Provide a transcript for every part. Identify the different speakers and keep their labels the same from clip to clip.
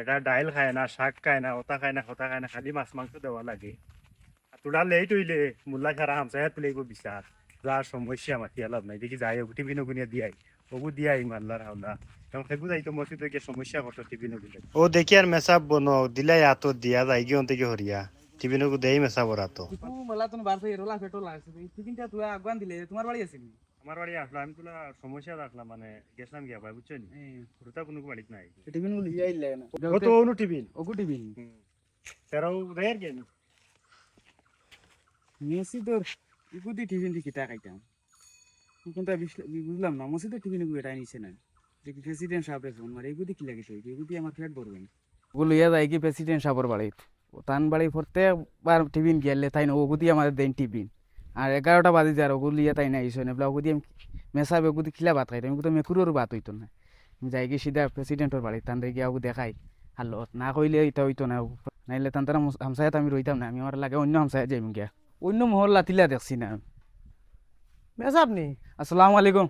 Speaker 1: এটা ডাইল খায় না, শাক খায় না, ওটা খায় না, খতা খায় না, খালি মাছ মাংস দেওয়া লাগে। তোরা লেট হইলে মোল্লা সারা হামসায়াত লাগবো বিচার। যার সমস্যা মাতি লাভ নাই, দেখি যাই টিভি নগুনিয়া দিয়াই ওগু দিয়াই মাল্লার হাওলা কারণ সেগু যাইতো মসজিদে গিয়ে সমস্যা করতো টিভি নগুলে ও দেখি আর মেসাব বনো দিলাই আতো দিয়া যাই গিয়ে থেকে হরিয়া টিভি নগু দেই মেসাব ওরাতো
Speaker 2: ইকু মেলা তুমি বারছে রোলা পেট্রোল লাগছে ঠিকইটা তুই আগুয়ান দিলে তোমার বাড়ি আছে নি
Speaker 1: আমার বাড়ি আসলাম আমি তোলা সমস্যা রাখলাম মানে গেছিলাম গিয়া ভাই বুঝছো নি রুতা কোনো বাড়িতে নাই
Speaker 2: টিফিন গুলো লিয়ে আইলে না
Speaker 1: ও তো অনু টিফিন
Speaker 2: ওগু টিফিন
Speaker 1: তেরাও রেয়ার গেল
Speaker 2: মেসি তোর ইকু দি টিফিন দি কিটা খাইতাম কোনটা বুঝলাম না মসজিদে টিফিন গুলো এটাই নিছে না যে প্রেসিডেন্ট সাহেবের ফোন মারে এগুদি কি লাগে তো এগুদি আমার ফ্ল্যাট বলবেন ওগুলো ইয়া যায় কি প্রেসিডেন্ট সাহেবের বাড়িত তান বাড়ি প্রত্যেকবার টিফিন গেলে তাই না ওগুদি আমাদের দেন টিফিন আর 11টা বাজে যায় ওগুলো ইয়া তাই না ইসো না ওগুদি আমি মেসাবে ওগুদি খিলা ভাত খাইতাম ওগুলো মেকুরেরও ভাত হইতো না যাই কি সিধা প্রেসিডেন্টের বাড়ি তান গিয়ে ওগু দেখাই হালো না কইলে এটা হইতো না নাইলে তান তারা হামসায়াত আমি রইতাম না আমি আমার লাগে অন্য হামসায়াত যাইম গিয়া অন্য মহল্লা তিলা দেখছি না
Speaker 3: মেসা আপনি
Speaker 2: আসসালামু আলাইকুম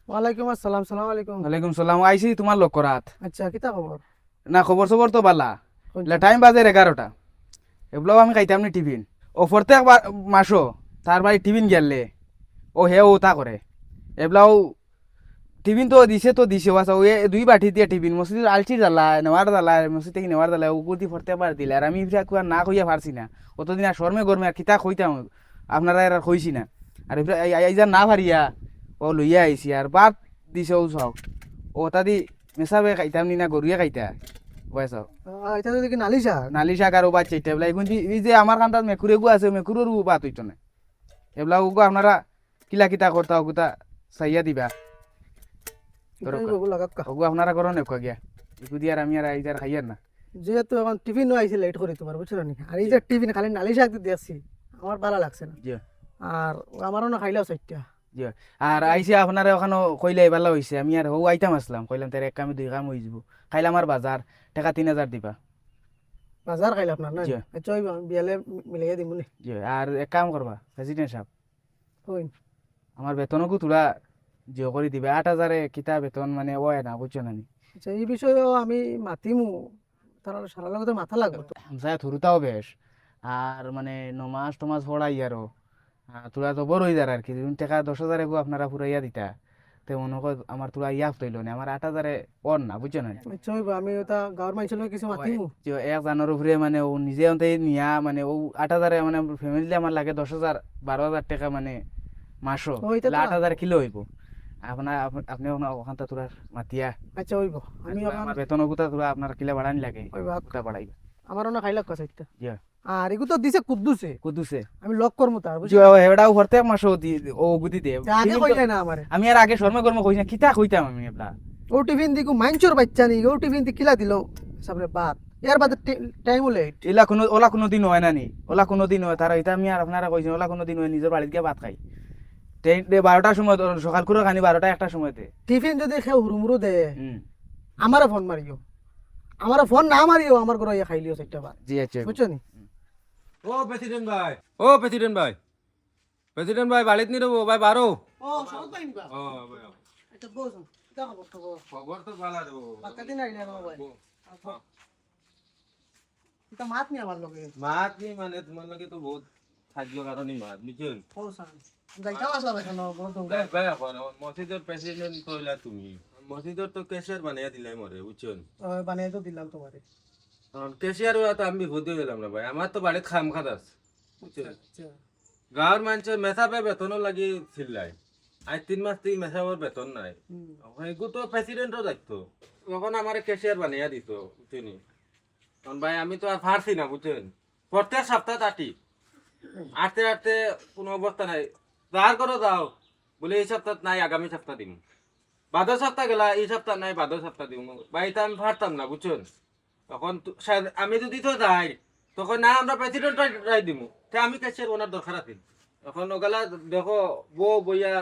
Speaker 3: ওয়ালাইকুম আসসালাম সালাম আলাইকুম
Speaker 2: ওয়ালাইকুম সালাম আইছি তোমার লক্ষ্য রাত
Speaker 3: আচ্ছা কিতা খবর
Speaker 2: না খবর সবর তো বালা টাইম বাজে 11টা এগুলো আমি খাইতাম নি টিফিন ও প্রত্যেক মাসও তার বাড়ি টিফিন গেলে ও হে ও তা করে এগুলাও টিফিন তো দিছে বাসা ও দুই বাটি দিয়ে টিফিন মসজিদ আলচির জ্বালা নেওয়ার জ্বালা মসজিদ থেকে নেওয়ার জ্বালা ওগুতি প্রত্যেকবার দিলে আর আমি না কইয়া পারছি না অতদিন আর শর্মে গরমে আর কিতা কইতাম আপনারা আর কইছি না আর এইজার না পারিয়া ও লইয়া আইসি আর বাদ দিছে ও সব ও তাদি মেসাবে খাইতাম নি না গরুয়ে খাইতা বয়স
Speaker 3: এটা তো দেখি নালিশা
Speaker 2: নালি শাক আর বাচ্চা এটা এগুলা এখন এই যে আমার কান্তাত মেকুরেগু আছে মেকুরেরও বাত হইতো না এগুলা ওগো আপনারা কিলা কিতা করতা ওগুতা চাইয়া দিবা ওগো আপনারা করো নেকা গিয়া এগু দিয়ে আর আমি আর এইজার খাইয়ার না
Speaker 3: যেহেতু এখন টিফিন আইছে লেট করে তোমার বুঝছো নি আর এই যে টিফিন খালি নালিশা দিয়েছি আমার ভালো লাগছে না
Speaker 2: জি
Speaker 3: আর আমারও না খাইলেও চারটা
Speaker 2: জি আর আইসে আপনারা ওখানে কইলে ভালো হইছে আমি আর ও আইতাম আসলাম কইলাম তার এক কামে দুই কাম হয়ে যাব খাইলাম আর বাজার টাকা 3000 দিবা
Speaker 3: বাজার খাইলে আপনার না
Speaker 2: জি।
Speaker 3: আচ্ছা ওই বিয়ালে মিলিয়ে দিব নি
Speaker 2: জি আর এক কাম করবা প্রেসিডেন্ট সাহেব
Speaker 3: ওই
Speaker 2: আমার বেতনকু তোলা জিও করে দিবে 8000 কিতা বেতন মানে ও না বুঝছো না নি
Speaker 3: আচ্ছা এই বিষয়েও আমি মাতিমু তার সারা লগতে মাথা লাগবে তো
Speaker 2: হামসায় থরুতাও বেশ আর মানে নমাজ টমাজ পড়াই আরো তোরা তো বড় হয়ে যার আর কি টাকা 10,000 এগো আপনারা ফুরাইয়া দিতা তে মনে কর আমার তোরা ইয়াফ তৈল না আমার 8,000 ওর না বুঝছো না
Speaker 3: আচ্ছা ওই আমি ওটা গাঁৱৰ মানুষের লগে কিছু মাতিমু
Speaker 2: যে এক জানোর উপরে মানে ও নিজে অন্তে নিয়া মানে ও 8,000 মানে ফ্যামিলি আমার লাগে 10,000 12,000 টাকা মানে মাসও
Speaker 3: ওইটা তো
Speaker 2: 8,000 কিলো হইব আপনার আপনি ওখান থেকে তোরা মাতিয়া
Speaker 3: আচ্ছা ওইব আমি
Speaker 2: আমার বেতন গুতা তোরা আপনার কিলা বাড়ানি লাগে
Speaker 3: ওই
Speaker 2: গুতা বাড়াইবা
Speaker 3: আমারও না খাইলে চারটা
Speaker 2: জি
Speaker 3: আর এগু তো দিছে কুদ্দুসে
Speaker 2: কুদুসে
Speaker 3: আমি লক করমু তার
Speaker 2: যে হেডাও প্রত্যেক মাসও ও গুদি দে
Speaker 3: আগে কইলে না আমারে
Speaker 2: আমি আর আগে শর্মা কর্ম কইনা কিতা কইতাম আমি এবলা
Speaker 3: ও টিফিন দিকু মাইনচোর বাচ্চা নি ও টিফিন দি কিলা দিল সামনে বাদ এর বাদে টাইম লেট
Speaker 2: ওলা কোনো দিন হয় না নি ওলা কোনো দিন হয় তারা এটা আমি আর আপনারা কইছেন ওলা কোনো দিন হয় নিজের বাড়িতে গিয়ে ভাত খাই 12টার সময় সকাল করে খানি 12টা একটা সময় দে
Speaker 3: টিফিন যদি খেয়ে হুরুমুরু দে আমারে ফোন মারিও আমারে ফোন না মারিও আমার ঘরে ইয়া খাইলিও চারটা বাদ
Speaker 2: জি আচ্ছা
Speaker 3: বুঝছো নি
Speaker 4: ও প্রেসিডেন্ট ভাই প্রেসিডেন্ট ভাই বাড়িতে নি রবো ভাই বারো
Speaker 3: ও সহজ পাইন বা
Speaker 4: ও ভাই
Speaker 3: এটা বস এটা খবর
Speaker 4: খবর তো ভালো দেবো
Speaker 3: বাক্কা দিন আইলে না ভাই এটা মাত নি আমার লগে
Speaker 4: মাত নি মানে তোমার লগে তো বহুত খাদ্য কারণে মাত বুঝছেন
Speaker 3: ও সান যাইতাও আসলা এখন বড় তো
Speaker 4: ভাই এখন মসজিদের প্রেসিডেন্ট কইলা তুমি মসজিদের তো ক্যাশিয়ার বানিয়ে দিলাই মরে বুঝছেন
Speaker 3: বানিয়ে তো দিলাম তোমারে
Speaker 4: ক্যাশিয়ার তো আমি ভোট দিয়ে গেলাম না ভাই আমার তো বাড়িতে খাম খাত আছে বুঝছেন
Speaker 3: আচ্ছা
Speaker 4: গাঁৱৰ মানুষের মেসাবে বেতনও লাগি চিল্লাই আজ 3 মাস থেকে মেসাবর বেতন নাই এগু তো প্রেসিডেন্টও দায়িত্ব তখন আমার ক্যাশিয়ার বানিয়ে দিত বুঝছেনি কারণ ভাই আমি তো আর পারছি না বুঝছেন প্রত্যেক সপ্তাহ আটতে আটতে কোনো অবস্থা নাই যার করে যাও বলে এই সপ্তাহ নাই আগামী সপ্তাহ দিম বাদর সপ্তাহ গেলা এই সপ্তাহ নাই বাদর সপ্তাহ দিম ভাই এটা আমি পারতাম না বুঝছেন তখন আমি যদি তো যাই তখন না আমরা প্রেসিডেন্ট রাই দিমু তে আমি ক্যাশিয়ার ওনার দরকার আছে এখন ওগুলা দেখো বউ বইয়া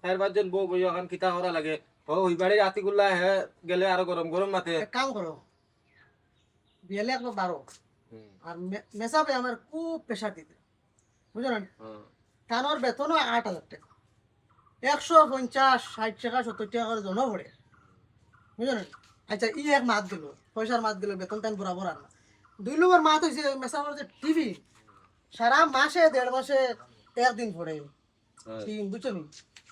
Speaker 4: 4-5 জন বউ বইয়া এখন কিতা করা লাগে ও ওই বাড়ির আতিগুল্লা হে গেলে আরো গরম গরম মাতে
Speaker 3: এক কাম করো বিয়েলে একবার বারো আর মেসাবে আমার খুব প্রেশার দিতে বুঝলেন কানোর বেতনও 8,000 টাকা 150 60 টাকা 70 টাকা করে জন ভরে বুঝলেন আচ্ছা ই এক মাত দিল, পয়সার মাত দিল, বেতন টাইম বরাবর আর না। 2 নম্বর মাত হয়েছে মেসাবর যে টিভি সারা মাসে 1.5 মাসে একদিন পড়ে টিভি, বুঝছো নি?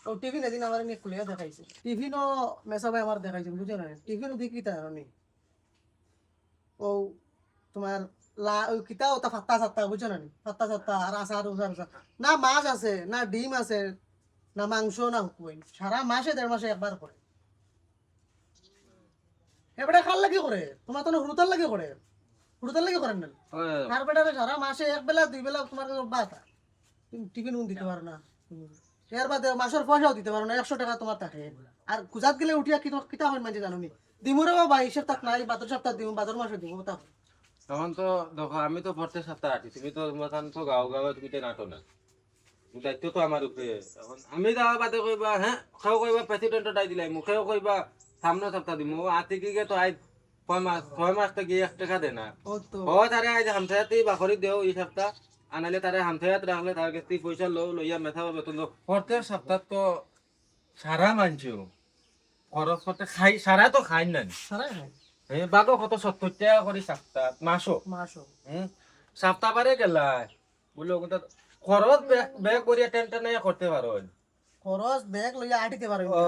Speaker 3: ও টিভি এদিন আমার নিয়ে খুলে দেখাইছে, টিভি নো মেসাবে আমার দেখাইছে, বুঝছো না? টিভি নো দেখি তার নি ও তোমার ওই কিতা ওটা ফাত্তা সাত্তা, বুঝছো না? ফাত্তা সাত্তা আর আচার উচার না, মাছ আছে না, ডিম আছে না, মাংস না, হুকুই সারা মাসে 1.5 মাসে একবার করে। এবারে খাল লাগি করে, তোমার তো হুড়ুতার লাগে করে, হুড়ুতার লাগে করেন না? আর বেটারে সারা মাসে 1 বেলা 2 বেলা তোমার বাত, তুমি টিফিন দিতে পারো না, এর বাদে মাসের পয়সাও দিতে পারো না, 100 টাকা তোমার থাকে। আর গুজাত গেলে উঠিয়া কিতা হয় মানে জানো নি, দিমুরে বাবা হিসেব তাক নাই, বাদর সপ্তাহ দিব, বাদর মাসে দিব তা।
Speaker 4: তখন তো দেখো আমি তো প্রত্যেক সপ্তাহে আছি, তুমি তো মতান তো গাঁও গাঁও তুমি তো নাটো না, দায়িত্ব তো আমার উপরে। এখন আমি যাওয়া বাদে কইবা হ্যাঁ, সেও কইবা প্রেসিডেন্টও দায় দিলাই, মুখেও কইবা সামনে সপ্তাহ দিব, আতিকে তো আজ 6 মাস থেকে 1 টাকা দে না।
Speaker 3: ও তো
Speaker 4: ও তারে আজ হামসায়াতেই বাখরি দেও এই সপ্তাহ, আনালে তারে হামসায়াত রাখলে তার কাছ থেকে পয়সা লইয়া মেথাবা বেতন দাও। প্রত্যেক সপ্তাহ তো সারা মানছেও খরচ করতে খাই, সারা তো খাই না
Speaker 3: সারাই হয়
Speaker 4: বাগো কত 70 টাকা করে সপ্তাহ মাসও।
Speaker 3: মাসও।
Speaker 4: সপ্তাহ বারে গেলাই বলে ওটা খরচ ব্যাগ করিয়া টেনশন করতে পারো।
Speaker 3: খরচ ব্যাগ লইয়া আটিতে পারো।
Speaker 4: ও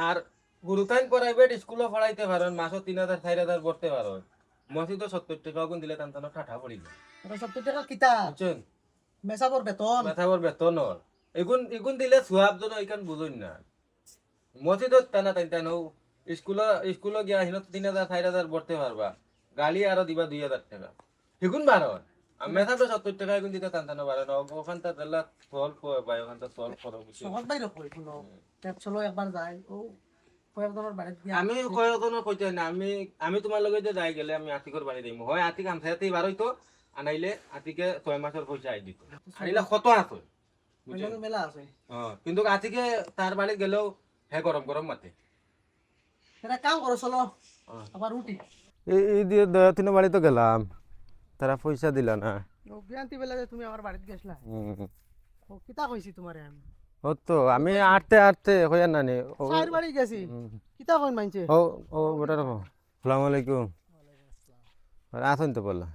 Speaker 4: আর গুরুতাইন প্রাইভেট স্কুলে পড়াইতে পারেন, মাসও 3000 4000 ভরতে পারেন। মসি তো 70 টাকা গুণ দিলে তান ঠাঠা পড়ি যায়।
Speaker 3: 70 টাকা কিতা
Speaker 4: বুঝছেন,
Speaker 3: মেসাবর বেতন,
Speaker 4: মেথাবর বেতন এগুন এগুন দিলে সুহাব জন এখান বুঝুন না। মসি তো টানা টাইন টাইন স্কুলে গিয়া হিনত 3000 4000 ভরতে পারবা, গাড়ি আরো দিবা 2000 টাকা সেগুন বারণ। মেথা তো 70 টাকা এগুন দিতে টান টানা বারণ। ওখান তো বেলা সলভ ভাই, ওখান তো সলভ করো।
Speaker 3: সহজ বাইরে কই কোনো ট্যাপ চলো একবার যায় ও কয়েকজনের বাড়িতে গিয়া
Speaker 4: আমি কয়েকজনের কইতে না, আমি তোমার লগে যে যাই গেলে আমি আতিকর বাড়ি দিম, হয় আতিক আমসাইতেই বার হইতো, আনাইলে আতিকে 6 মাসের পয়সা আই দিত, আনিলে কত আছে বুঝছেন।
Speaker 3: মেলা আছে,
Speaker 4: কিন্তু আতিকে তার বাড়ি গেলেও হে গরম গরম মাতে।
Speaker 3: এটা কাম করো চলো আবার উঠি।
Speaker 4: এই দিয়ে 2-3 বাড়ি তো গেলাম, তারা পয়সা দিলা না।
Speaker 3: বিয়ান্তি বেলা যে তুমি আমার বাড়িতে গেছলা, ও কিতা কইছি তোমারে আমি?
Speaker 4: ও তো আমি আটতে আটতে হইয়া নানি
Speaker 3: চার বাড়ি গেছি, কিতা কইন মানছে?
Speaker 4: ও ও বেটা রাখো। আসসালামু আলাইকুম। আসুন তো বললা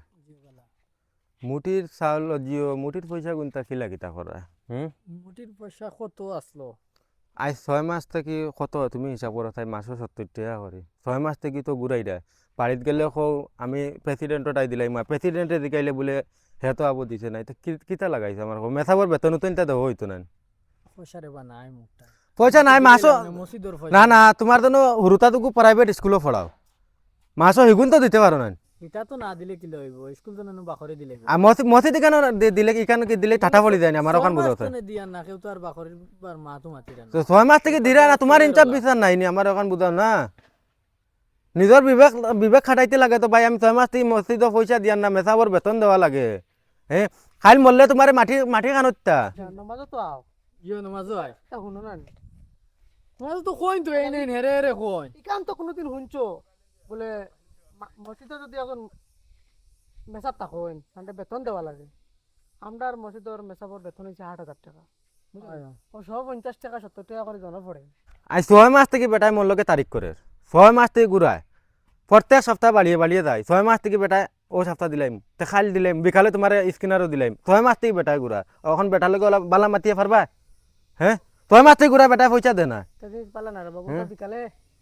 Speaker 4: মুটির চাউল জিও মুটির পয়সা গুনতা খিলা কিতা করা।
Speaker 5: মুটির পয়সা কত আসলো?
Speaker 4: আজ 6 মাস থেকে কত তুমি হিসাব করো, তাই মাসও 70 টাকা করে। 6 মাস থেকে তো ঘুরাই দেয়। বাড়িতে গেলে কও আমি প্রেসিডেন্টও টাই দিলাই, প্রেসিডেন্টে দিকাইলে বলে হে তো আবো দিছে নাই, তো কিতা লাগাইছে আমার মেথাবর বেতন তো ইনটা দেবো হইতো না।
Speaker 5: পয়সা রে বা নাই মুখটা,
Speaker 4: পয়সা নাই মাসও
Speaker 5: মসজিদর
Speaker 4: না না, তোমার জন্য হুরুতাটুকু প্রাইভেট স্কুলে পড়াও, মাসও হিগুন তো দিতে পারো না।
Speaker 5: এটা তো না দিলে কি লইব, স্কুল তো নানো বাখরে দিলে
Speaker 4: আর মসজিদ কেন দিলে এখানে কি দিলে টাটা পড়ি যায় না আমার ওখান বুঝাতে।
Speaker 5: দিয়া না কেউ তো আর বাখরের বার মা তো মাতি না।
Speaker 4: তো 6 মাস থেকে দিরা না, তোমার ইনচাপ বিচার নাই নি আমার ওখান বুঝাও না। নিজের বিবেক খাটাইতে লাগে তো ভাই, আমি 6 মাস থেকে মসজিদ পয়সা দিয়ার না, মেসাবর বেতন দেওয়া লাগে। হ্যাঁ খাইল মরলে তোমার মাটি খানোত্তা
Speaker 3: নামাজও তো আও
Speaker 5: ইয়ো নামাজও আয়
Speaker 3: তা শুনো না,
Speaker 5: নামাজ তো কইন তো এই নেই হেরে হেরে কইন।
Speaker 3: ইকান তো কোনোদিন শুনছো বলে মসজিদে যদি এখন মেসাব থাকেন তাহলে বেতন দেওয়া লাগে। আমরার মসজিদর মেসাবর বেতন হচ্ছে 8,000 টাকা, বুঝলেন? ও 150 টাকা 70 টাকা করে জন পড়ে।
Speaker 4: আজ 6 মাস থেকে বেটায় মোর লগে তারিখ করে, 6 মাস থেকে ঘুরায়, প্রত্যেক সপ্তাহ বাড়িয়ে বাড়িয়ে যায়। 6 মাস থেকে বেটায় ও সপ্তাহ দিলাম, তে খাইল দিলাম, বিকালে তোমার স্কিনারও দিলাম। 6 মাস থেকে বেটায় ঘুরা, এখন বেটার লগে অলপ বালা মাতিয়ে পারবা? হ্যাঁ 6 মাস থেকে ঘুরা বেটায় পয়সা দে না।
Speaker 3: তাহলে পালা না রে বাবু, বিকালে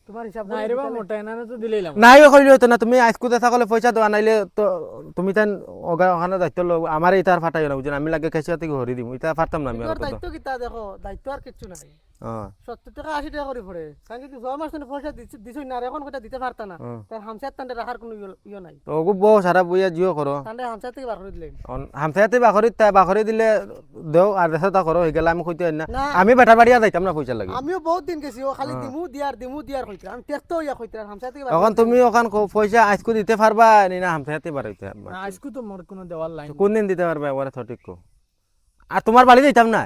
Speaker 3: তোমার হিসাব
Speaker 5: না রে বা মোটা এনা তো দিলেইলাম
Speaker 4: নাই কইলে হতো না, তুমি আইসকুতে থাকলে পয়সা দেওয়া নাইলে তো তুমি তাই ওখানে দায়িত্ব লো, আমার এটা আর ফাটাই না বুঝছেন, আমি লাগে কেসিয়া থেকে হরি দিম, এটা ফারতাম না আমি। আর
Speaker 3: দায়িত্ব কিতা দেখো, দায়িত্ব আর কিচ্ছু নাই। 70 টাকা 80 টাকা করে পড়ে, কারণ যদি 6 মাস পয়সা দিছই না, আর এখন কথা দিতে পারতা না, তার হামসার টান্ডে রাখার কোনো ইয়ে নাই।
Speaker 4: তো ওগু বউ সারা বইয়া জিও করো,
Speaker 3: টান্ডে হামসার থেকে বার করে দিলেন।
Speaker 4: হামসাইতে বাখরি দিলে দেও আর দেশটা করো হয়ে গেলে আমি কইতে না,
Speaker 3: না।
Speaker 4: আমি বেটা বাড়িয়া যাইতাম না পয়সা লাগে।
Speaker 3: আমিও বহুত দিন গেছি, ও খালি দিমু দিয়ার কইতে, আমি টেস্ট ইয়া কইতে আর হামসার থেকে
Speaker 4: এখন তুমি ওখান পয়সা আজকু দিতে পারবা নি না হামসাইতে বাড়াইতে
Speaker 5: না আজকু তো মোর কোনো দেওয়ার লাইন
Speaker 4: কোন দিন দিতে পারবা ওরা সঠিক কো। আর তোমার বাড়ি যাইতাম না,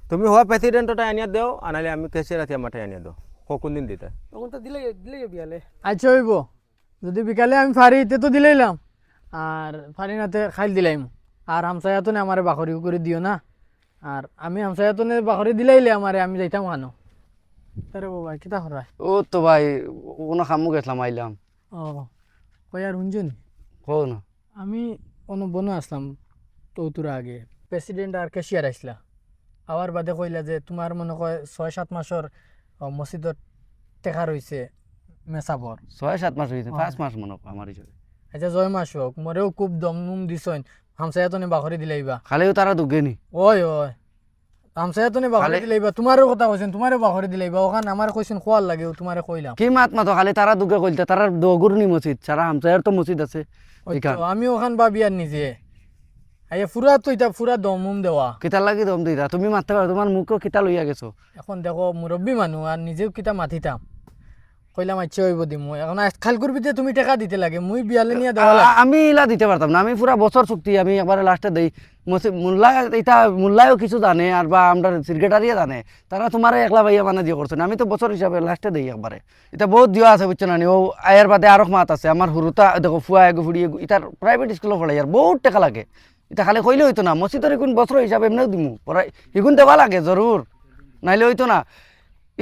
Speaker 4: তুমি হওয়া প্রেসিডেন্টটা আনিয়া দেও, আনালে আমি কেসে রাখি মাঠে আনিয়া দেও, কোন দিন দিতে।
Speaker 3: তখন তো দিলে বিয়ালে
Speaker 5: আচ্ছা হইব, যদি বিকালে আমি ফারি তে তো দিলেইলাম, আর ফারি নাতে খাইল দিলাইম, আর হামসায়াতনে আমারে বাখরি করে দিও না, আর আমি হামসায়াতনে বাখরি দিলাইলে আমারে আমি যাইতাম খানো। তারে বাবা কিতা করা?
Speaker 6: ও তো ভাই কোনো কামও গেছিলাম আইলাম,
Speaker 5: ও কই আর শুনছেন
Speaker 2: কও না
Speaker 5: আমি অনুবন আসলাম তোর আগে প্রেসিডেন্ট আর ক্যাশিয়ার আসলা আবার বাদে কইলা যে তোমার মনে হয় 6-7 মাসের মসজিদত টেকা রয়েছে মেসাবর
Speaker 2: 6-7 মাস হয়েছে 5 মাস মনে হয় আমার হিসাবে
Speaker 5: আচ্ছা 6 মাস হোক মরেও খুব দমনুম দিছইন হামসায়াতনে বাখরি দিলাইবা
Speaker 2: খালিও তারা দুগেনি
Speaker 5: ওই ওই হামসায়াতনে বাখরি দিলাইবা তোমারও কথা কইছেন তোমারও বাখরি দিলাইবা ওখান আমার কইছেন খোয়ার লাগে তোমারে কইলাম
Speaker 2: কি মাত মাতো খালি তারা দুগে কইলতে তারা দগুরনি মসজিদ সারা হামসায়ের তো মসজিদ আছে
Speaker 5: ওই তো,
Speaker 2: এখান
Speaker 5: আমি ওখান ভাবি আর নিজে আইয়া ফুরা তো এটা ফুরা দমুম দেওয়া
Speaker 2: কিতা লাগি দম দিতা তুমি মারতে পারো তোমার মুখও কিতা লইয়া গেছো
Speaker 5: এখন দেখো মুরব্বী মানুষ আর নিজেও কিতা মাথিতাম কইলাম আচ্ছা হইব দিম এখন খাল করবি যে তুমি টাকা দিতে লাগে মুই বিয়ালে নিয়ে দেওয়া লাগে
Speaker 2: আমি ইলা দিতে পারতাম না আমি পুরা বছর চুক্তি আমি একবারে লাস্টে দেই মোল্লা এটা মোল্লায়ও কিছু জানে আর বা আমরা সেক্রেটারিও জানে তারা তোমার একলা ভাইয়া মানে দিয়ে করছেন আমি তো বছর হিসাবে লাস্টে দেই একবারে এটা বহুত দিয়া আছে বুঝছো না ও আয়ের বাদে আরো মাত আছে আমার হুরুতা দেখো ফুয়া এগো ফুড়িয়ে এটার প্রাইভেট স্কুলে পড়াই আর বহুত টাকা লাগে এটা খালি কইলে হইতো না মসজিদের এখন বছর হিসাবে এমনিও দিমু পড়াই এগুন দেওয়া লাগে জরুর নাইলে হইতো না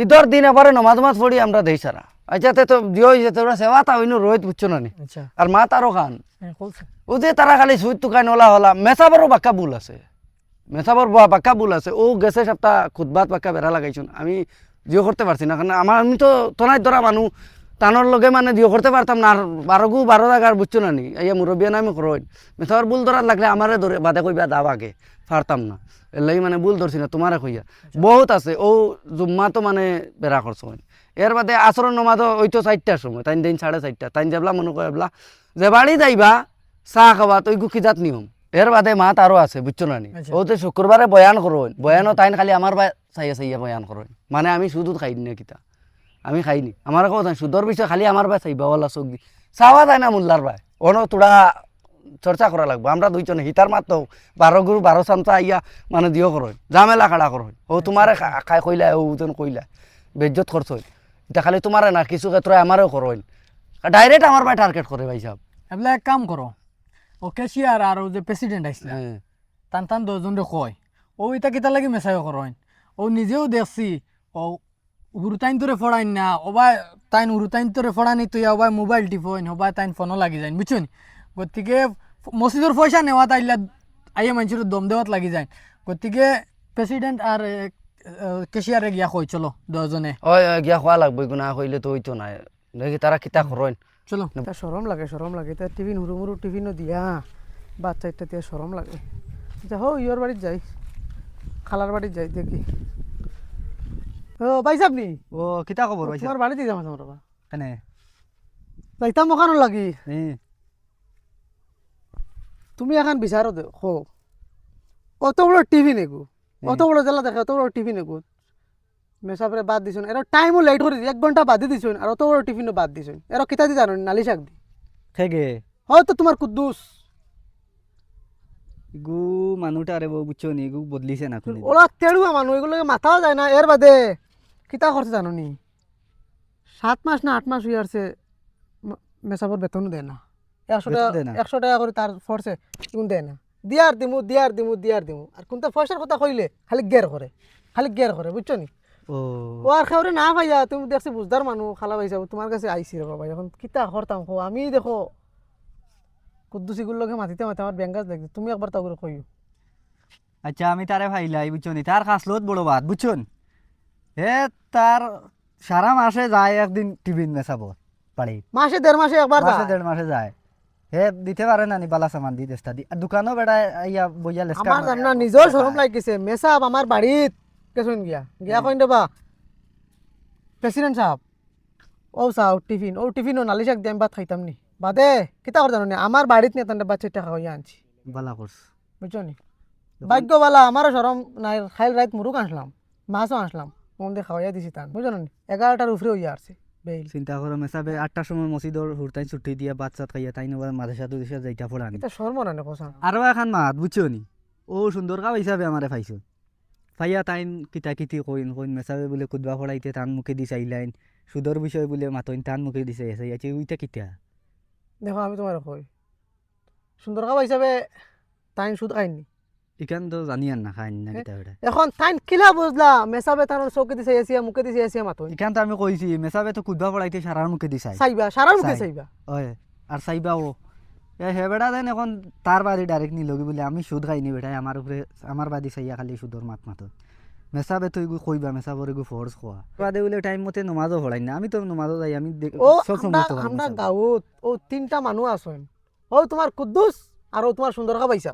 Speaker 2: ঈদের দিন এবারে নমাজ মাজ পড়ি আমরা দেই সারা আচ্ছা তো দিও তোরা সেবা তা হইনো রোহিত বুঝছো না নি
Speaker 5: আচ্ছা
Speaker 2: আর মা তারও খান
Speaker 5: হ্যাঁ কইছে
Speaker 2: ও যে তারা খালি সুইট তুকাই নলা হলা মেসাবারও বাক্কা ভুল আছে মেসাবার বাক্কা ভুল আছে ও গেছে সপ্তাহ খুদবাত বাক্কা বেড়া লাগাইছুন আমি জিও করতে পারছি না কারণ আমি তো তোনাই ধরা মানুষ টানোর লগে মানে জিও করতে পারতাম না আর 12 জায়গার বুঝছো না নি এই মুরব্বিয়া নামে করোই মেসাবার ভুল ধরার লাগলে আমারে ধরে বাদে কইবা দাব আগে পারতাম না এর লাগি মানে ভুল ধরছি না তোমারে কইয়া বহুত আছে ও জুম্মা তো মানে বেড়া করছো এর বাদে আসরের নমাজও ওই তো 4টার সময় তাই দিন 4:30 তাই যাবলা মনে করবলা যে বাড়ি যাইবা চাহ খাবা তো ওইগু খিজাত নিয়ম এর বাদে মাত আরো আছে বুঝছো না নি ও তো শুক্রবারে বয়ান করো বয়ানও তাই খালি আমার বা চাইয়া চাইয়া বয়ান করো মানে আমি শুধু খাইনি না কিতা আমি খাইনি আমার কথা সুদর বিষয় খালি আমার বা চাইবা ওলা চোখ দি চাওয়া যায় না মোল্লার ভাই অন তোরা চর্চা করা লাগবে আমরা দুইজনে হিতার মাত্র 12 গুরু 12 চামচা আইয়া মানে দিও করো জামেলা খাড়া করো ও তোমারে খাই কইলা ও যেন কইলা বেজ্জত খরচ হয় এটা খালি তোমারে না কিছু ক্ষেত্রে আমারও করো ডাইরেক্ট আমার ভাই টার্গেট করে ভাই সাহেব
Speaker 5: এগুলা এক কাম করো ও ক্যাশিয়ার আর ও যে প্রেসিডেন্ট আসলে টান টান 10 জন কয় ও এটা কিতা লাগি মেসাইও করেন ও নিজেও দেখছি ও উরুতাইন তোরে ফড়াইন না ওবা তাইন উরুতাইন তোরে ফড়ানি তুই ওবা মোবাইল টিফোন ওবা তাইন ফোনও লাগি যায় বুঝছেন গতিকে মসজিদের পয়সা নেওয়া তাইলা আইয়া মানুষের দম দেওয়াত লাগি যায় গতিকে প্রেসিডেন্ট আর ক্যাশিয়ারে গিয়া কই চলো 10 জনে
Speaker 2: ওই গিয়া খোয়া লাগবে গুনা কইলে তো হইতো না দেখি তারা কিতা করেন
Speaker 5: চলো
Speaker 3: তা শরম লাগে তা টিফিন হুড়ুমুড়ু টিফিনও দিয়া বাচ্চা একটা দিয়ে শরম লাগে যা হো ইয়োর বাড়ির যাই খালার বাড়ির যাই দেখি ও ভাই সাহেব নি
Speaker 2: ও কিতা খবর ভাই
Speaker 3: তোমার বাড়িতে যাম আমার বাবা
Speaker 2: কেনে
Speaker 3: যাইতাম ওখানো লাগি তুমি এখন বিচারো দেখো অত বড় টিভি নেগু অত বড় জেলা দেখে অত বড় টিভি নেগু মেসাপরে বাদ দিছুন এর টাইমও লেট করে 1 ঘন্টা বাদ দিছুন আর অত বড় টিফিনও বাদ দিছুন এর কিতা দি জানো নালি শাক দি
Speaker 2: থেকে
Speaker 3: হয়তো তোমার কুদ্দুস
Speaker 2: গু মানুটা আরে বউ বুঝছো নি গু বদলিছে না কোন
Speaker 3: ওলা তেড়ুয়া মানুষ এগুলো মাথাও যায় না এর বাদে কিতা করছে জানো নি 7 মাস না 8 মাস হয়ে আসছে মেসাপর বেতনও দেয় না 100 টাকা করে তার ফরছে কোন দেয় না দিয়ার দিমু আর কোনটা পয়সার কথা কইলে খালি গের করে বুঝছো নি ও আর খাওরে না ভাইয়া তুমি দেখছি বুঝদার মানুষ খালা ভাইসা তোমার কাছে আইসি রে বাবা এখন কিতা করতাম কো আমি দেখো কুদ্দুসিগুলোকে মাতিতে আমার ব্যাঙ্গাজ লাগছে তুমি একবার তাও করে কইও
Speaker 6: আচ্ছা আমি তারে ভাইলাই বুঝছো নি তার খাসলত বড় বাত বুঝছন হে তার সারা মাসে যায় একদিন টিফিন মেসাবো বাড়ি
Speaker 3: মাসে 1.5 মাসে একবার
Speaker 6: মাসে
Speaker 3: যায়।
Speaker 6: 1.5 মাসে যায় হে দিতে পারে না নি বালা সামান দি দেস্তা দি আর দোকানও বেড়ায় ইয়া বইয়া লেস্কা
Speaker 3: আমার জান না নিজের শরম লাগিছে মেসাব আমার বাড়িত কেসুন গিয়া কইন দেবা প্রেসিডেন্ট সাহেব ও সাও টিফিন ও নালিশাক দিয়ে আমি ভাত খাইতাম নি বাদে কিতা করে জানো নি আমার বাড়িত নিয়ে তান্ডে বাচ্চা টাকা হইয়া আনছি
Speaker 6: বালা করছ
Speaker 3: বুঝছো নি ভাগ্যবালা আমারও শরম নাই খাইল রাত মুরুক আনলাম মাছও আনলাম মন দিয়ে খাওয়াইয়া দিছি তান বুঝছো নি 11টার উপরে হইয়া আসছে বেইল
Speaker 6: চিন্তা করো মেসাবে 8টার সময় মসজিদর হুরতাই ছুটি দিয়া বাচ্চা খাইয়া তাই নবার মাদ্রাসা দুদিশা যাইতা পড়ানি
Speaker 3: এটা শর্ম না নে কোসা
Speaker 6: আরো এখন মাত বুঝছো নি ও সুন্দর কাপ হিসাবে আমারে পাইছো পাইয়া তাইন কিতা কিতি কইন মেসাবে বলে কুদবা পড়াইতে তান মুখে দি চাইলাইন সুদর বিষয় বলে মাতইন তান মুখে দিছে এসে উইটা কিতা
Speaker 3: দেখো আমি তোমার কই সুন্দর খাবার হিসাবে তাই সুদ খাইনি
Speaker 6: ইখান তো জানি আর না খাই না কিতা ওটা
Speaker 3: এখন তাই কিলা বুঝলা মেসাবে তানোর চৌকে দিছে এসিয়া মুখে দিছে এসিয়া মাতো
Speaker 6: ইখান তো আমি কইছি মেসাবে তো কুদবা পড়াইতে সারার মুখে দি চাই
Speaker 3: চাইবা সারার মুখে
Speaker 6: চাই।
Speaker 3: চাইবা
Speaker 6: ওই আর চাইবা ও হে বেটা দেন এখন তার বাদি ডাইরেক্ট নিলগি বলে আমি সুদ খাইনি বেটাই আমার উপরে আমার বাদি চাইয়া খালি সুদর মাত মাতো মেসাবে তো এগু কইবা মেসাবর এগু ফোর্স খোয়া বাদে বলে টাইম মতে নমাজও পড়াই না আমি তো নমাজও যাই আমি
Speaker 3: ও
Speaker 6: সব
Speaker 3: আমরা
Speaker 6: সময় তো
Speaker 3: আমরা গাঁৱত ও তিনটা মানুহ আছেন ও তোমার কুদ্দুস আর ও তোমার সুন্দরকা পাইছা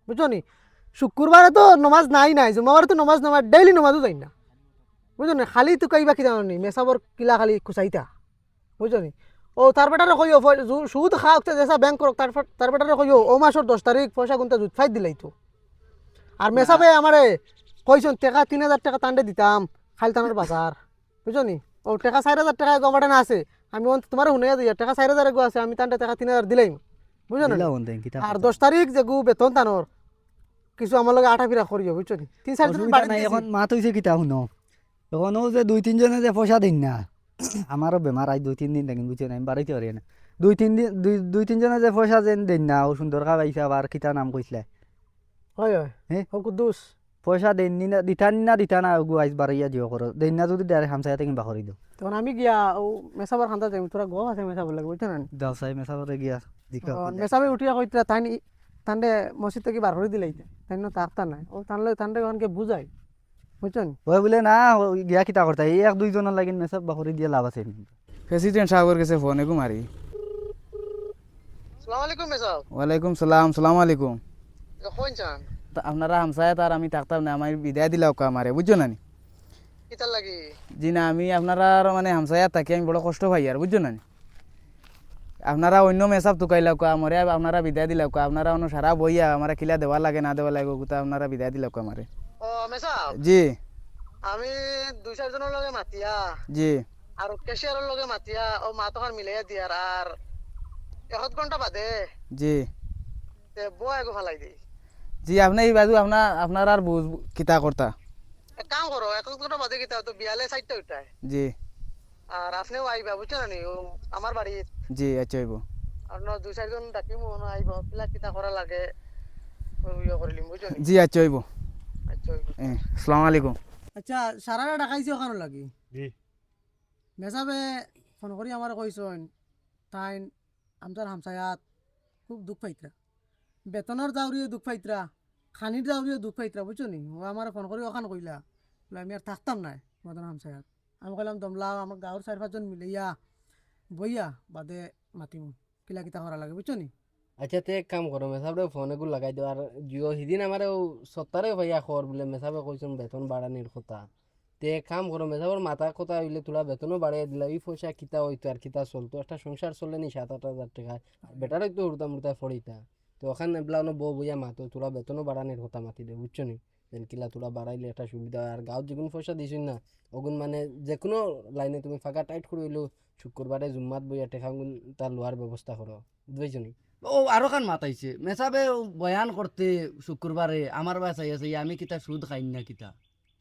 Speaker 3: বুঝছো নি শুক্রবারে তো নমাজ নাই জুমাবারে তো নমাজ নমাজ ডেইলি নমাজও যাই না বুঝছো নি খালি তো কাইবা কি জানো নি মেসাবর কিলা খালি খুচাইতা বুঝছো নি ও তার বেটারে কইও সুদ খাওক যেসা ব্যাংক করক তার বেটারে কইও ও মাসের 10 তারিখ পয়সা গুনতে জুত ফাইট দিলাই তো আর মেসাবে আমারে কইছন টাকা 3000 টাকা টান্ডে দিতাম খালি টানার বাজার বুঝছো নি ও টাকা 4000 টাকা গমাটা না আছে আমি তোমার শুনে দিই টাকা 4000 গো আছে আমি টান্ডে টাকা 3000 দিলাম বুঝছো না আর 10 তারিখ যে গু বেতন টানোর কিছু আমার লগে আটা ফিরা করিও বুঝছো নি 3-4 দিন বাড়ি
Speaker 6: নাই এখন মাত হইছে কিতা শুনো এখন ও যে 2-3 জনে যে পয়সা দিন না আমারও বেমার আই 2-3 দিন থাকি বুঝছো না আমি বাড়াইতে পারি না 2-3 জনে যে পয়সা যেন দিন না ও সুন্দর কা পাইছা আবার কিতা নাম কইছিলে
Speaker 3: হয় হয়
Speaker 6: হ্যাঁ?
Speaker 3: ও কুদ্দুস
Speaker 6: পয়সা দেন না দিতা না ওগু আইস বাড়াইয়া দিও করো দেন না যদি ডাইরেক্ট হামসাইতে কিংবা করি দিও
Speaker 3: তখন আমি গিয়া ও মেসাবার খান্তা যাই তোরা গো আছে মেসাবার লাগে বুঝছো না
Speaker 6: দাও চাই মেসাবরে গিয়া দিকা
Speaker 3: মেসাবে উঠিয়া কইতরা তান্ডে মসজিদ থেকে বার করে দিলাই তাই না তাকতা নাই ও তান্ডে অনকে বুঝাই বুঝছো নি
Speaker 6: ওই বলে না ও গিয়া কিতা করতা এই 1-2 জনের লাগিন মেসাব বাকরি দিয়া লাভ আছে
Speaker 2: প্রেসিডেন্ট সাহেবের কাছে ফোন এগু মারি
Speaker 3: আসসালামু আলাইকুম মেসাব
Speaker 2: ওয়ালাইকুম সালাম সালাম আলাইকুম
Speaker 3: কোন চান
Speaker 2: তা আপনারা হামসায়াত আর আমি থাকতাম না আমার বিদায় দিলাও আমারে বুঝছো না নি?
Speaker 3: কিতা লাগি
Speaker 2: জি না আমি আপনারা মানে হামসায়াত থাকি আমি বড় কষ্ট পাই আর বুঝছো না নি? আপনারা অন্য মেসাব তুকাইলাও আমারে আপনারা বিদায় দিলাও আপনারা অন্য সারা বইয়া আমার কিলা দেওয়া লাগে না দেওয়া লাগে ওগুতা আপনারা বিদায় দিলাও আমারে
Speaker 3: ও মেসাব
Speaker 2: জি
Speaker 3: আমি 2-4 জনের লগে মাতিয়া
Speaker 2: জি
Speaker 3: আর ক্যাশিয়ারের লগে মাতিয়া ও মা তখন মিলাইয়া দিয়ার আর 1 ঘন্টা বাদে
Speaker 2: জি
Speaker 3: তে বয় গো ফালাই দেই
Speaker 2: জি আপনি এই বাজু আপনার আর বুঝ কিতা করতা
Speaker 3: এক কাম করো 1 ঘন্টা বাদে কিতা তো বিয়ালে 4টা উঠায়
Speaker 2: জি
Speaker 3: আর আপনিও আইবা বুঝছো না নি ও আমার বাড়ি
Speaker 2: জি আচ্ছা হইব
Speaker 3: আর 2-4 জন ডাকিমু না আইবা কিলা কিতা করা লাগে ও ইয়া করিলিম বুঝছো নি
Speaker 2: জি আচ্ছা হইব
Speaker 3: আচ্ছা
Speaker 2: আসসালামু আলাইকুম
Speaker 3: আচ্ছা সারারা ডাকাইছি ওখানে লাগি
Speaker 1: জি
Speaker 3: মেসাবে ফোন করি আমার কইছন তাইন আমতার হামসায়াত খুব দুঃখ পাইতরা বেতনের দাউরিও দুঃখ পাইতরা খানির দাউরিও দুঃখ পাইতরা বুঝছো নি ও আমার ফোন করি ওখানে কইলা বলে আমি আর থাকতাম না মদন হামসায়াত আমি কইলাম দমলা আমার গাঁৱৰ 4-5 জন মিলাইয়া বইয়া বাদে মাতিম কিলা কিতা করা লাগে বুঝছো নি
Speaker 7: আচ্ছা তে এক কাম করো মেসাবে ফোন এগুলো লাগাই দিও আর জিও সিদিন আমার সত্তরে ভাইয়া খবর বলে মেসাবে কইছেন বেতন বাড়ানির কথা তে এক কাম করো মেসাবের মাথা কথা হইলে তোরা বেতনও বাড়াই দিলা এই পয়সা কিতা হইতো আর কিতা চলতো একটা সংসার চলে নি 7-8 হাজার টাকা বেটার হইতো উড়তা ফড়িতা তো ওখানে এবলা বউ বইয়া মাতো তোরা বেতনও বাড়ানির কথা মাতি দে বুঝছো নি যেন কিলা তোরা বাড়াইলে একটা সুবিধা হয় আর গাঁৱত যেগুন পয়সা দিছিস না ওগুন মানে যে কোনো লাইনে তুমি ফাঁকা টাইট করে হইলেও শুক্রবারে জুম্মাত বইয়া টেকা তার লোয়ার ব্যবস্থা করো বুঝছো নি
Speaker 8: ও আরো কান মাতাইছে মেসাবে বয়ান করতে শুক্রবারে আমার বাসায় আছে আমি কিতা সুদ খাই না কিতা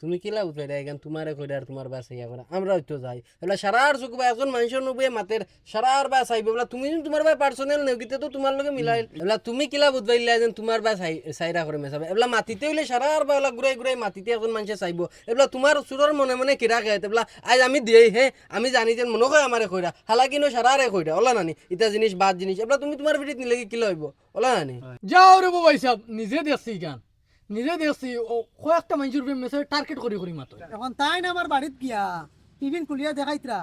Speaker 7: তুমি কিলা উঠে দেয় এখান তোমারে কইরা আর তোমার বাস ইয়া করে আমরা হয়তো যাই এবার সারার চুক বা একজন মানুষের নবুয়ে মাতের সারার বাস আইবে বলা তুমি যদি তোমার ভাই পার্সোনাল নেও কিতে তো তোমার লগে মিলাই এবার তুমি কিলা বুঝবাইলা যেন তোমার বাস সাইরা করে মেসাবে এবার মাটিতে হইলে সারার বেলা ঘুরাই ঘুরাই মাটিতে একজন মানুষে চাইব এবার তোমার সুরের মনে মনে কিরা খাই এবার আজ আমি দিয়েই হে আমি জানি যে মনে হয় আমারে কইরা হালাকি নো সারারে কইরা ওলা নানি ইটা জিনিস বাদ জিনিস এবার তুমি তোমার ভিডিও নিলে কিলা হইব ওলা নানি
Speaker 5: যাও রে বাবা হিসাব নিজে দেখছি গান নিজে দেখছি ও কয়েকটা মানুষের মেসেজ টার্গেট করি মাতো
Speaker 3: এখন তাই না আমার বাড়িত গিয়া টিফিন খুলিয়া দেখাইতরা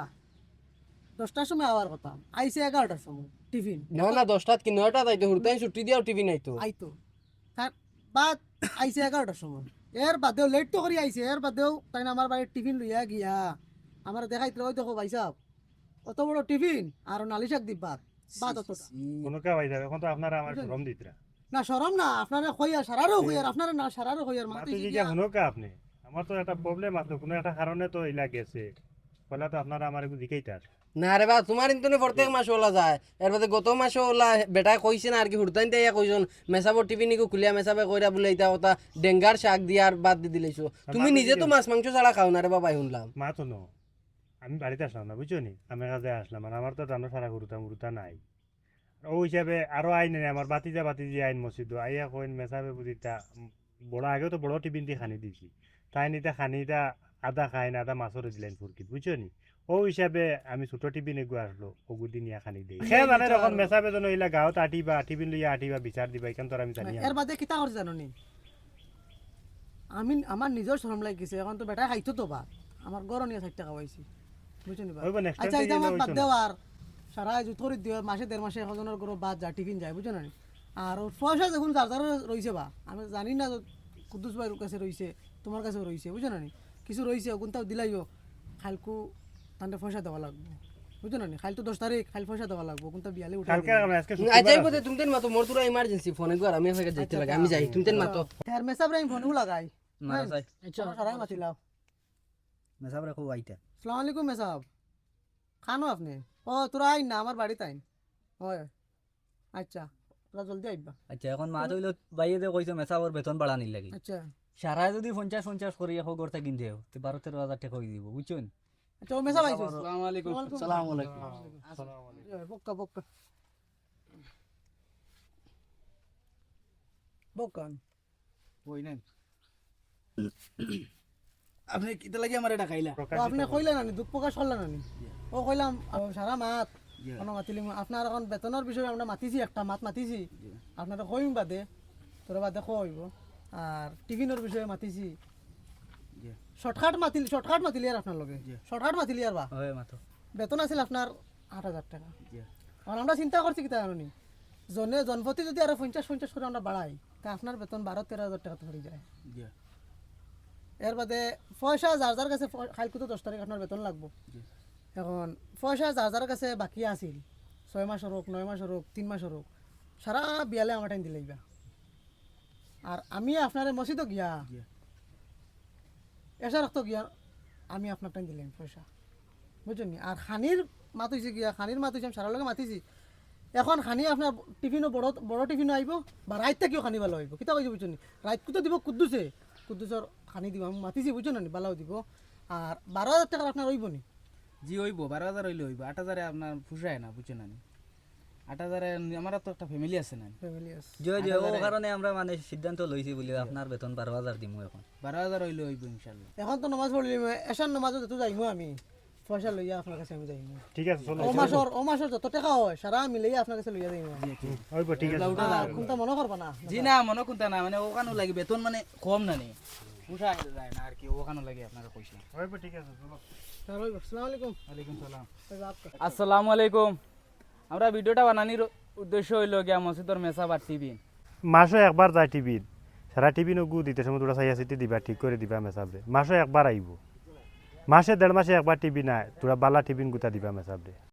Speaker 3: 10টার সময় আওয়ার কথা আইছে 11টার সময় টিফিন
Speaker 7: না না 10টাত কি 9টাত আইতো হুরতাই ছুটি দিয়াও টিভি নাইতো
Speaker 3: আইতো তার বাদ আইছে 11টার সময় এর বাদেও লেট তো করি আইছে এর বাদেও তাই না আমার বাড়ির টিফিন লইয়া গিয়া আমার দেখাইতরা ওই দেখো ভাই সাহেব অত বড় টিফিন আর নালিশাক দিব্বা বাদ অতটা
Speaker 1: কোনো কা ভাই এখন তো আপনারা আমার গরম দিতরা
Speaker 3: না শরম না আপনারা কইয়া সারারও কইয়ার আপনারা না সারারও কইয়ার
Speaker 1: মাতো
Speaker 3: মাতে
Speaker 1: কি হনো কা আপনি আমার তো একটা প্রবলেম আছে কোনো একটা কারণে তো ইলা গেছে বলা তো আপনারা আমার একটু দিকেইতার
Speaker 7: না রে বা তোমার ইন্তনে প্রত্যেক মাসে ওলা যায় এর বাদে গত মাসে ওলা বেটা কইছে না আর কি হুরতাইন তাইয়া কইছন মেসাবর টিভি নিকো খুলিয়া মেসাবে কইরা বলে ইতা কথা ডেঙ্গার শাক দিয়া আর বাদ দি দিলেছো তুমি নিজে তো মাছ মাংস ছাড়া খাও না রে বাবা শুনলাম
Speaker 1: মা তো নো আমি বাড়িতে আসলাম না বুঝছো নি আমি কাজে আসলাম আর আমার তো জানো সারা গুরুতা মুরুতা নাই ও হিসাবে আরো আইন নেই আমার বাতিজা আইন মসজিদ আইয়া কইন মেসাবে বুঝিতা বড় আগেও তো বড় টিফিন দিয়ে খানি দিছি তাই নিতে খানিটা আদা খাই না আদা মাছরে দিলেন ফুরকি বুঝছো নি ও হিসাবে আমি ছোট টিফিন এগু আসলো ওগুদি নিয়ে খানি দিই খেয়ে জানে যখন মেসাবে জন ইলা গাঁৱত আটিবা টিফিন লইয়া আটিবা বিচার দিবা এখান তো আর আমি জানি না।
Speaker 3: এর বাদে কিতা করছে জানো নি আমি আমার নিজের শরম লাগিছে এখন তো বেটা খাইতো তো ভাত আমার গরম নিয়ে 60 টাকা পাইছি বুঝছো নি ভাই
Speaker 1: ওইব next time
Speaker 3: আচ্ছা
Speaker 1: থেকে
Speaker 3: এটা আমার
Speaker 1: এগুলো
Speaker 3: বাদ
Speaker 1: হইতো না।
Speaker 3: দেওয়ার সারা জুতরি দিও মাসে 1.5 মাসে একজনের গরো বাদ যা টিফিন যায় বুঝছো না নি? আর ওর পয়সা যখন যার যার রইছে বা আমি জানি না কুদ্দুস ভাইয়ের কাছে রইছে তোমার কাছেও রইছে বুঝছো না নি? কিছু রইছে ওগুনটাও দিলাইও খালকু তান্ডে পয়সা দেওয়া লাগবে বুঝছো না নি? খাল তো 10 তারিখ খাল পয়সা দেওয়া লাগবে ওগুনটা বিয়ালে উঠে
Speaker 1: কালকে আমরা আজকে
Speaker 7: আজ যাইবো তে তুমি তেন মাতো মোর তুরা ইমার্জেন্সি ফোন একবার আমি আজকে যাইতে লাগে আমি যাই তুমি তেন মাতো
Speaker 3: আর মেসাবরে আমি ফোনও লাগাই
Speaker 6: মারা চাই
Speaker 3: আচ্ছা সারাই মাতিলাও
Speaker 6: মেসাব রাখো আইতা
Speaker 3: আসসালামু আলাইকুম মেসাব খানো আপনি ও তোরা আইন না আমার বাড়িতে আইন হয় আচ্ছা তোরা জলদি আইবা
Speaker 6: আচ্ছা এখন মা তৈল বাইয়ে যে কইছো মেসাবর বেতন বাড়ানির লাগি
Speaker 3: আচ্ছা
Speaker 6: সারায় যদি 50 করি এখন গড়তে কিনতে তো 12-13 হাজার টাকা হয়ে দিব বুঝছেন
Speaker 3: আচ্ছা ও মেসাব আইছো
Speaker 2: আসসালামু আলাইকুম
Speaker 3: আসসালামু আলাইকুম বক্কা বক্কা বক্কান
Speaker 2: ওই নেন আপনি কিতা লাগি আমারে ডাকাইলা
Speaker 3: ও আপনি কইলেন না দুঃখ প্রকাশ করলেন না ও কইলাম সারা মাত কোনো মাতিলি আপনার এখন বেতনের বিষয়ে আমরা মাতিছি একটা মাত মাতিছি আপনারা কইম বাদে তোরা বাদে কইব আর টিফিনের বিষয়ে মাতিছি শর্টকাট মাতিলি আর আপনার লগে শর্টকাট মাতিলি আর বা
Speaker 6: হয় মাতো
Speaker 3: বেতন আছিল আপনার 8,000 টাকা আর আমরা চিন্তা করছি কি জানি জনে জনপ্রতি যদি আরো 50 করে আমরা বাড়াই তা আপনার বেতন 12-13 হাজার টাকা তো হয়ে যায় এর বাদে পয়সা যার যার কাছে কালকে তো 10 তারিখ আপনার বেতন লাগবো এখন পয়সা যার যার কাছে বাকি আছিল 6 মাসের হোক 9 মাসের হোক 3 মাসের হোক সারা বিয়ালে আমার টাইম দিলেইবা আর আমি আপনার মসজিদও গিয়া এসা রাখতো গিয়া আমি আপনার টাইম দিলাম পয়সা বুঝছেন নি? আর খানির মাতিছি গিয়া খানির মাতিছি আমি সারা লগে মাতিছি এখন খানি আপনার টিফিনও বড় বড় টিফিনও আইব বা রাইত থেকেও খানি ভালো হইব কিতা কইছে বুঝছেন নি? রাইতকু তো দিব কুদ্দুসের খানি দিব আমি মাতিছি বুঝছেন নি ভালো দিব আর 12,000 টাকা আপনার হইব নি
Speaker 2: জি হইব 12,000 হইলে হইব 8,000 আপনার পুষায় না বুঝছেন না 8,000 আমার তো একটা ফ্যামিলি আছে না
Speaker 3: ফ্যামিলি আছে
Speaker 6: জয় জয় ও কারণে আমরা মানে সিদ্ধান্ত লইছি বলি আপনার বেতন 12,000 দিমু এখন
Speaker 2: 12,000 হইলে হইব ইনশাআল্লাহ
Speaker 3: এখন তো নামাজ পড়লি এশার নামাজও যত যাইমু আমি পয়সা লইয়া আপনার কাছে আমি যাইমু
Speaker 1: ঠিক আছে চলো
Speaker 3: ও মাসের যত টাকা হয় সারা মিলাই আপনার কাছে লইয়া যাইমু
Speaker 1: হইব ঠিক আছে
Speaker 3: কোনটা মনে করবা না
Speaker 2: জি না মনে কোনটা না মানে ওখানো লাগে বেতন মানে কম না নি পুষায় যায় না আর কি ওখানো লাগে আপনারা কইছে
Speaker 1: হইব ঠিক আছে চলো
Speaker 3: আসসালামু আলাইকুম
Speaker 2: ওয়ালাইকুম সালাম
Speaker 3: आपका
Speaker 2: আসসালামু আলাইকুম আমরা ভিডিওটা বানানির উদ্দেশ্য হইল গিয়া মসজিদর মেসা বা টিভি
Speaker 1: মাসে একবার যায় টিভির সারা টিভি নগু দিতে সময় তোরা চাইয়া চিঠি দিবা ঠিক করে দিবা মেসাবরে মাসে একবার আইব মাসে 1.5 মাসে একবার টিভি নাই তোরা বালা টিফিন গুতা দিবা মেসাবরে